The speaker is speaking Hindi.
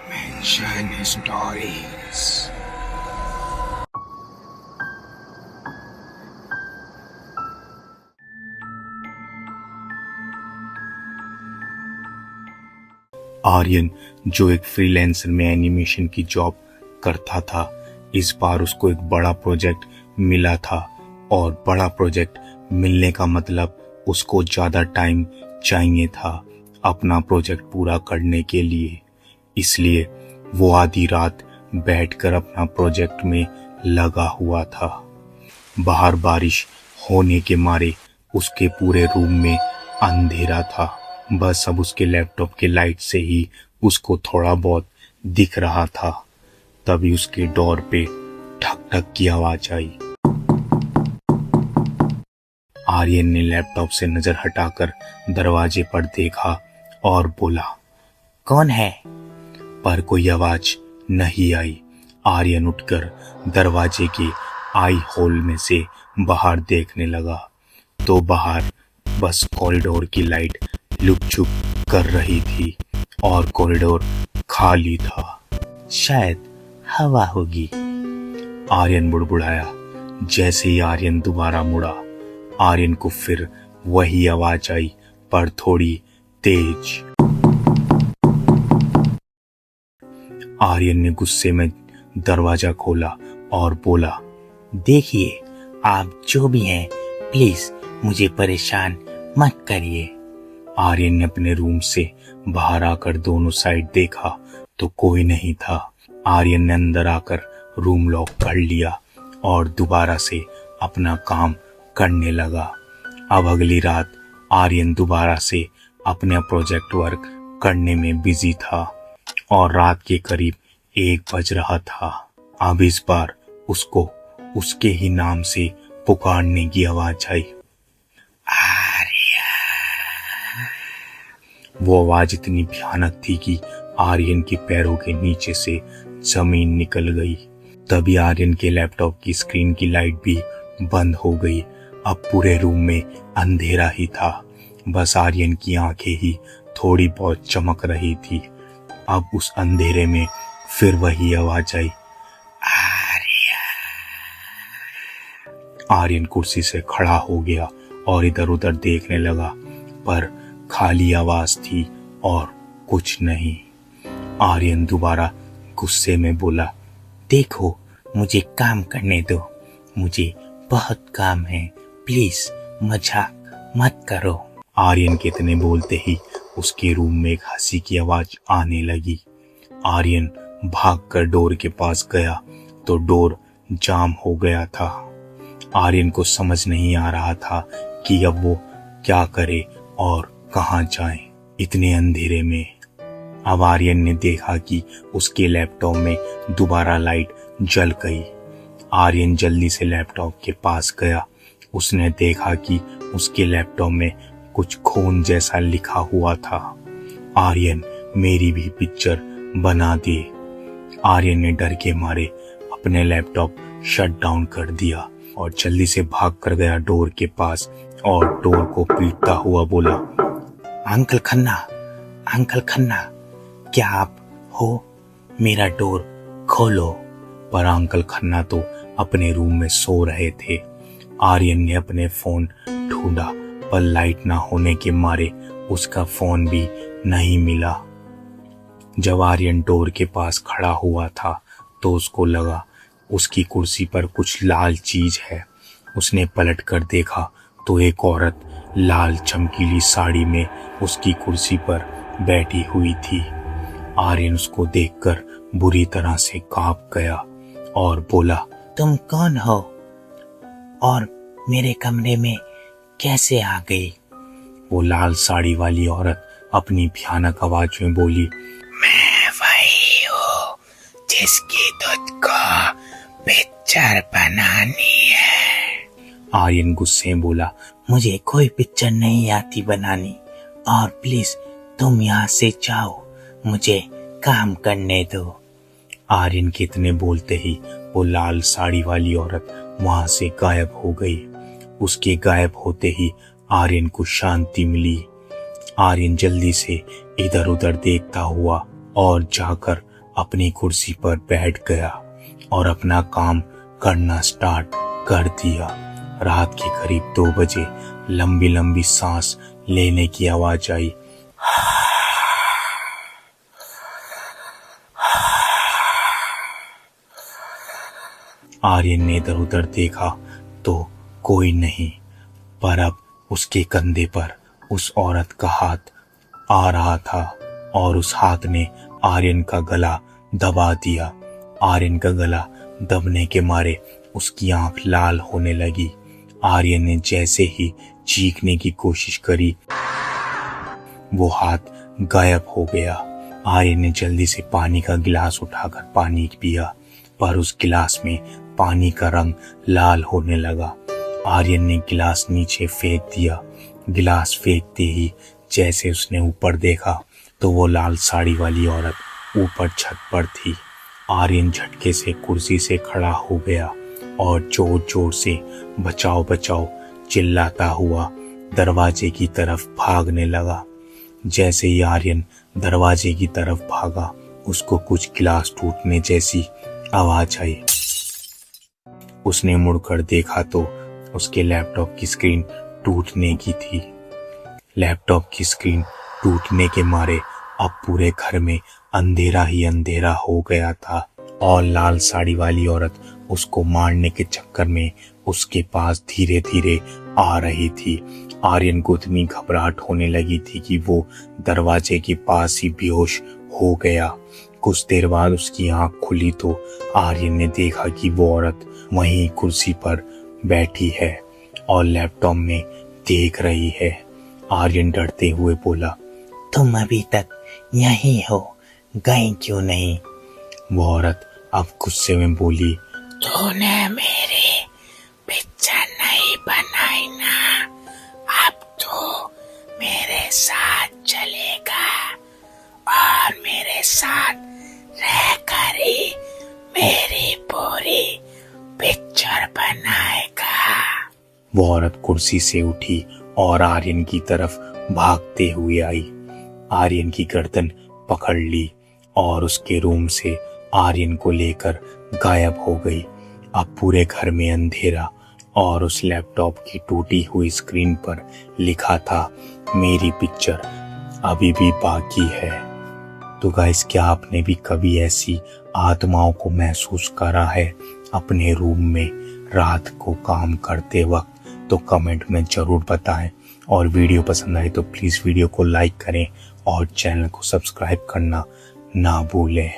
Mention stories. आर्यन, जो एक फ्रीलांसर में एनिमेशन की जॉब करता था, इस बार उसको एक बड़ा प्रोजेक्ट मिला था। और बड़ा प्रोजेक्ट मिलने का मतलब उसको ज़्यादा टाइम चाहिए था अपना प्रोजेक्ट पूरा करने के लिए। इसलिए वो आधी रात बैठकर अपना प्रोजेक्ट में लगा हुआ था। बाहर बारिश होने के मारे उसके पूरे रूम में अंधेरा था। बस अब उसके लैपटॉप के लाइट से ही उसको थोड़ा बहुत दिख रहा था। तभी उसके डोर पे ठक ठक की आवाज आई। आर्यन ने लैपटॉप से नजर हटाकर दरवाजे पर देखा और बोला, कौन है? पर कोई आवाज नहीं आई। आर्यन उठकर दरवाजे के आई होल में से बाहर देखने लगा तो बाहर बस कॉरिडोर की लाइट लुक-छुप कर रही थी और कॉरिडोर खाली था। शायद हवा होगी। आर्यन बुड़बुड़ाया। जैसे ही आर्यन दोबारा मुड़ा, आर्यन को फिर वही आवाज आई, पर थोड़ी तेज। आर्यन ने गुस्से में दरवाजा खोला और बोला, देखिए, आप जो भी हैं, प्लीज मुझे परेशान मत करिए। आर्यन ने अपने रूम से बाहर आकर दोनों साइड देखा तो कोई नहीं था। आर्यन ने अंदर आकर रूम लॉक कर लिया और दोबारा से अपना काम करने लगा। अब अगली रात आर्यन दोबारा से अपना प्रोजेक्ट वर्क करने में बिजी था और रात के करीब 1 बज रहा था। अब इस बार उसको उसके ही नाम से पुकारने की आवाज आई। वो आवाज इतनी भयानक थी कि आर्यन के पैरों के नीचे से जमीन निकल गई। तभी आर्यन के लैपटॉप की स्क्रीन की लाइट भी बंद हो गई। अब पूरे रूम में अंधेरा ही था। बस आर्यन की आंखें ही थोड़ी बहुत चमक रही थी। अब उस अंधेरे में फिर वही आवाज आई। आर्यन कुर्सी से खड़ा हो गया और इधर उधर देखने लगा, पर खाली आवाज थी और कुछ नहीं। आर्यन दोबारा गुस्से में बोला, देखो, मुझे काम करने दो, मुझे बहुत काम है, प्लीज मजाक मत करो। आर्यन के इतने बोलते ही उसके रूम में एक हंसी की आवाज आने लगी। आर्यन भागकर डोर के पास गया तो डोर जाम हो गया था। आर्यन को समझ नहीं आ रहा था कि अब वो क्या करे और कहाँ जाए इतने अंधेरे में। अब आर्यन ने देखा कि उसके लैपटॉप में दोबारा लाइट जल गई। आर्यन जल्दी से लैपटॉप के पास गया। उसने देखा कि उसके लैपटॉप में कुछ खून जैसा लिखा हुआ था। आर्यन, मेरी भी पिक्चर बना दे। आर्यन ने डर के मारे अपने लैपटॉप शट डाउन कर दिया और जल्दी से भाग कर गया डोर के पास और डोर को पीटता हुआ बोला, अंकल खन्ना, अंकल खन्ना, क्या आप हो? मेरा डोर खोलो। पर अंकल खन्ना तो अपने रूम में सो रहे थे। आर्यन ने अपने फोन ढूंढा, पर लाइट ना होने के मारे उसका फोन भी नहीं मिला। जब आर्यन डोर के पास खड़ा हुआ था तो उसको लगा उसकी कुर्सी पर कुछ लाल चीज है। उसने पलट कर देखा तो एक औरत लाल चमकीली साड़ी में उसकी कुर्सी पर बैठी हुई थी। आर्यन उसको देखकर बुरी तरह से कांप गया और बोला, तुम कौन हो और मेरे कमरे में कैसे आ गई? वो लाल साड़ी वाली औरत अपनी भयानक आवाज में बोली, मैं वही हूँ जिसकी तुझको पिक्चर बनानी है। आर्यन गुस्से में बोला, मुझे कोई पिक्चर नहीं आती बनानी और प्लीज तुम यहाँ से जाओ, मुझे काम करने दो। आर्यन के इतने बोलते ही वो लाल साड़ी वाली औरत वहां से गायब हो गई। उसके गायब होते ही आर्यन को शांति मिली। आर्यन जल्दी से इधर उधर देखता हुआ और जाकर अपनी कुर्सी पर बैठ गया और अपना काम करना स्टार्ट कर दिया। रात के करीब 2 बजे लंबी लंबी सांस लेने की आवाज आई। आर्यन ने इधर उधर देखा तो कोई नहीं, पर अब उसके कंधे पर उस औरत का हाथ आ रहा था और उस हाथ ने आर्यन का गला दबा दिया। आर्यन का गला दबने के मारे उसकी आंख लाल होने लगी। आर्यन ने जैसे ही चीखने की कोशिश करी, वो हाथ गायब हो गया। आर्यन ने जल्दी से पानी का गिलास उठाकर पानी पिया, पर उस गिलास में पानी का रंग लाल होने लगा। आर्यन ने गिलास नीचे फेंक दिया। गिलास फेंकते ही जैसे उसने ऊपर देखा तो वो लाल साड़ी वाली औरत ऊपर छत पर थी। आर्यन झटके से कुर्सी से खड़ा हो गया और जोर जोर से बचाओ बचाओ चिल्लाता हुआ दरवाजे की तरफ भागने लगा। जैसे ही आर्यन दरवाजे की तरफ भागा, उसको कुछ गिलास टूटने जैसी आवाज आई। उसने मुड़कर देखा तो उसके लैपटॉप की स्क्रीन टूटने की थी। लैपटॉप की स्क्रीन टूटने के मारे अब पूरे घर में अंधेरा ही अंधेरा हो गया था और लाल साड़ी वाली औरत उसको मारने के चक्कर में उसके पास धीरे धीरे आ रही थी। आर्यन को इतनी घबराहट होने लगी थी कि वो दरवाजे के पास ही बेहोश हो गया। कुछ देर बाद उसकी आंख खुली तो आर्यन ने देखा कि वो औरत वहीं कुर्सी पर बैठी है और लैपटॉप में देख रही है। आर्यन डरते हुए बोला, तुम अभी तक यहीं हो, गई क्यों नहीं? वो औरत अब गुस्से में बोली, तूने मेरी पिक्चर नहीं बनाई ना, अब तो मेरे साथ चलेगा और मेरे साथ रहकर ही मेरी पूरी पिक्चर बनाएगा। वो औरत कुर्सी से उठी और आर्यन की तरफ भागते हुए आई। आर्यन की गर्दन पकड़ ली और उसके रूम से आर्यन को लेकर गायब हो गई। अब पूरे घर में अंधेरा और उस लैपटॉप की टूटी हुई स्क्रीन पर लिखा था, मेरी पिक्चर अभी भी बाकी है। तो गाइस, क्या आपने भी कभी ऐसी आत्माओं को महसूस करा है अपने रूम में रात को काम करते वक्त? तो कमेंट में जरूर बताएं और वीडियो पसंद आए तो प्लीज़ वीडियो को लाइक करें और चैनल को सब्सक्राइब करना ना भूलें।